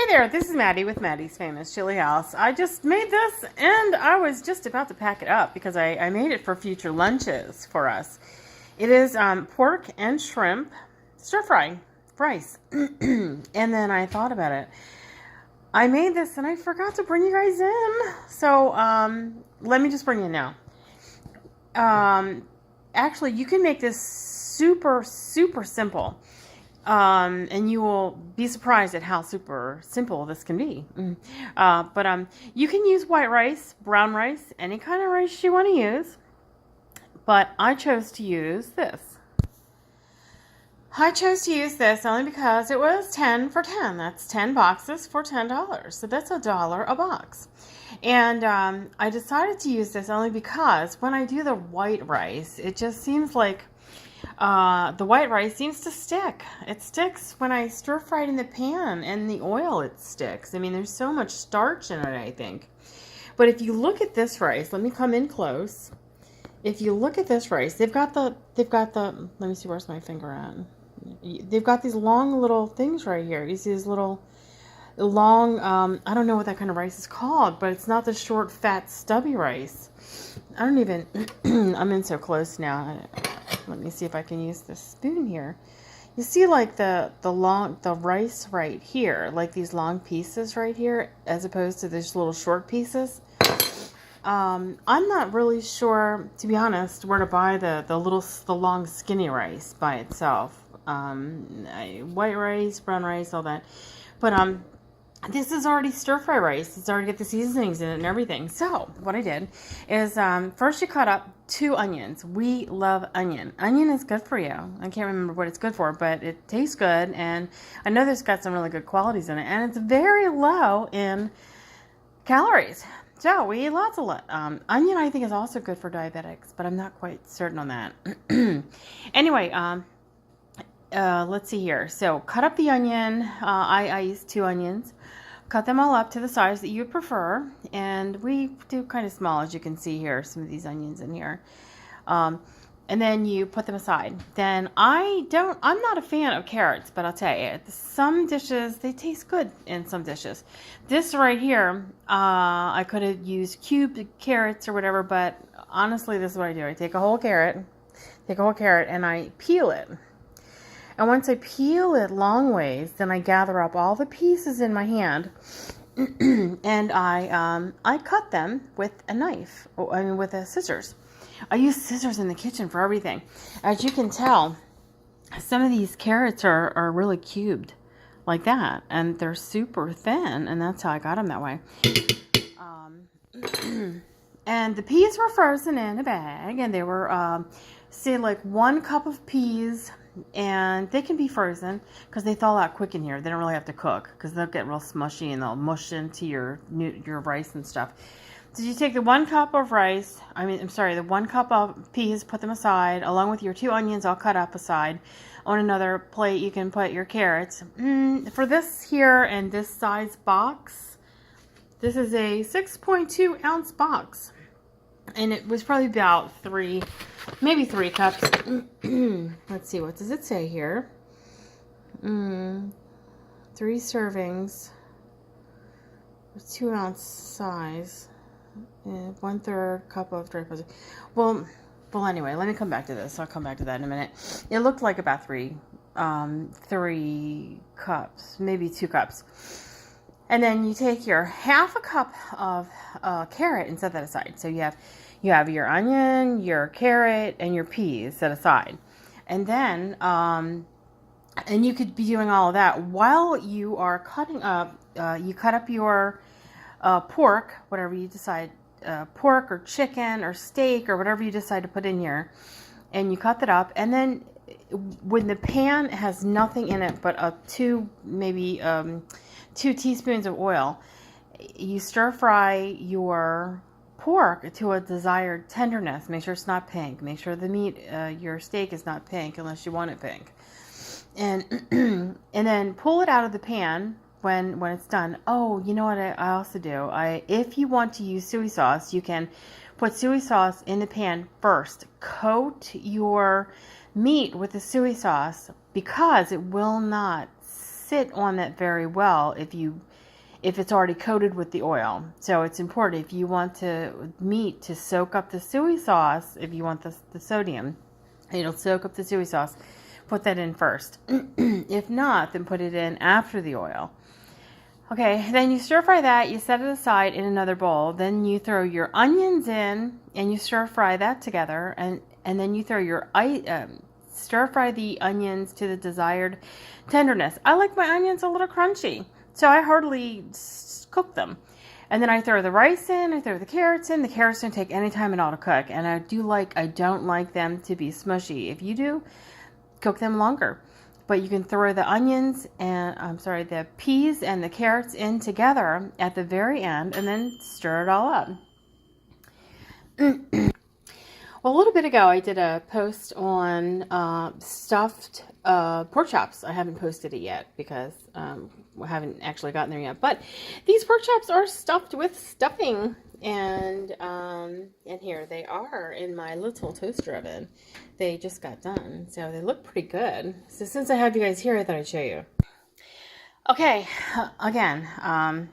Hey there, this is Maddie with Maddie's Famous Chili House. I just made this and I was just about to pack it up because I made it for future lunches for us. It is pork and shrimp stir-fry rice. And then I thought about it. I made this and I forgot to bring you guys in. So let me just bring you in now. Actually, you can make this super simple. And you will be surprised at how super simple this can be. But you can use white rice, brown rice, any kind of rice you want to use. But I chose to use this. I chose to use this only because it was 10 for 10. That's 10 boxes for $10. So that's $1 a box. And I decided to use this only because when I do the white rice, it just seems like the white rice seems to stick. It sticks when I stir fry it in the pan, and the oil, it sticks. I mean, there's so much starch in it, I think. But if you look at this rice, let me come in close. If you look at this rice, they've got the, let me see, where's my finger at? They've got these long little things right here. You see these little long, I don't know what that kind of rice is called, but it's not the short, fat, stubby rice. I don't even, I'm in so close now. Let me see if I can use this spoon here. You see like the rice right here, like these long pieces right here, as opposed to these little short pieces. I'm not really sure, to be honest, where to buy the long skinny rice by itself. White rice, brown rice, all that. But this is already stir-fry rice. It's already got the seasonings in it and everything. So what I did is first you cut up 2 onions. We love onion. Onion is good for you. I can't remember what it's good for, but it tastes good. And I know there's got some really good qualities in it. And it's very low in calories. So we eat lots of onion, I think, is also good for diabetics, but I'm not quite certain on that. Anyway, let's see here. So cut up the onion. I used 2 onions. Cut them all up to the size that you would prefer, and we do kind of small, as you can see here, some of these onions in here. And then you put them aside. Then I'm not a fan of carrots, but I'll tell you, some dishes, they taste good in some dishes. This right here, I could have used cubed carrots or whatever, but honestly, this is what I do. I take a whole carrot, and I peel it. And once I peel it long ways, then I gather up all the pieces in my hand, and I cut them with a knife, with a scissors. I use scissors in the kitchen for everything. As you can tell, some of these carrots are really cubed, like that, and they're super thin, and that's how I got them that way. And the peas were frozen in a bag, and they were, say, like 1 cup of peas. And they can be frozen because they thaw out quick in here. They don't really have to cook because they'll get real smushy and they'll mush into your rice and stuff. So you take the 1 cup of rice, the 1 cup of peas, put them aside, along with your 2 onions all cut up aside. On another plate, you can put your carrots. For this here and this size box, this is a 6.2 ounce box. And it was probably about 3 cups. Let's see, what does it say here? 3 servings, 2 ounce size, and 1/3 cup of dry protein. Well, anyway, let me come back to this. I'll come back to that in a minute. It looked like about 3 cups, maybe 2 cups. And then you take your 1/2 cup of carrot and set that aside. So you have your onion, your carrot, and your peas set aside. And then, and you could be doing all of that while you are cutting up, you cut up your pork, whatever you decide, pork or chicken or steak or whatever you decide to put in here. And you cut that up. And then when the pan has nothing in it but 2 teaspoons of oil, you stir fry your pork to a desired tenderness. Make sure it's not pink. Make sure the meat, your steak, is not pink unless you want it pink. And and then pull it out of the pan when it's done. Oh, you know what I also do? If you want to use soy sauce, you can put soy sauce in the pan first. Coat your meat with the soy sauce because it will not sit on that very well if you if it's already coated with the oil. So it's important if you want meat to soak up the soy sauce, if you want the sodium, it'll soak up the soy sauce, put that in first. If not, then put it in after the oil. Okay, then you stir fry that, you set it aside in another bowl. Then you throw your onions in and you stir fry that together, and then you throw your stir fry the onions to the desired tenderness. I like my onions a little crunchy, so I hardly cook them. And then I throw the rice in, I throw the carrots in. The carrots don't take any time at all to cook, and I don't like them to be smushy. If you do, cook them longer. But you can throw the onions and, the peas and the carrots in together at the very end and then stir it all up. Well, a little bit ago, I did a post on stuffed pork chops. I haven't posted it yet because I haven't actually gotten there yet. But these pork chops are stuffed with stuffing. And here they are in my little toaster oven. They just got done, so they look pretty good. So since I have you guys here, I thought I'd show you. Okay, again,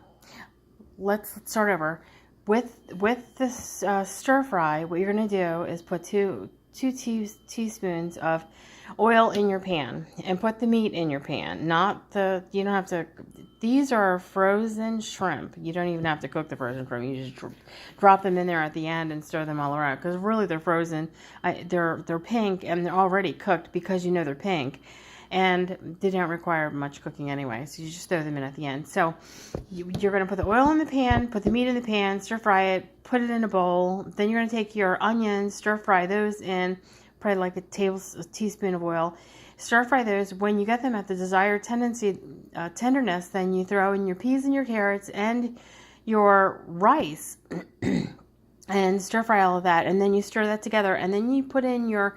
let's start over. With this stir fry, what you're gonna do is put two teaspoons of oil in your pan and put the meat in your pan. You don't have to. These are frozen shrimp. You don't even have to cook the frozen shrimp. You just drop them in there at the end and stir them all around, because really they're frozen. They're pink and they're already cooked because you know they're pink, and they don't require much cooking anyway. So you just throw them in at the end. So you're going to put the oil in the pan, put the meat in the pan, stir fry it, put it in a bowl. Then you're going to take your onions, stir fry those in, probably like a teaspoon of oil. Stir fry those. When you get them at the desired tenderness, then you throw in your peas and your carrots and your rice and stir fry all of that. And then you stir that together. And then you put in your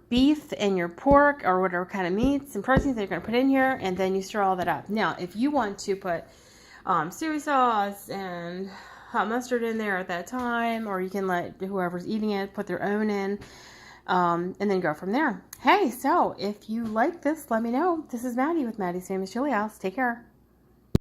beef and your pork or whatever kind of meats and proteins that you're going to put in here. And then you stir all that up. Now, if you want to put soy sauce and hot mustard in there at that time, or you can let whoever's eating it put their own in. And then go from there. Hey, so if you like this, let me know. This is Maddie with Maddie's Famous Chili House. Take care.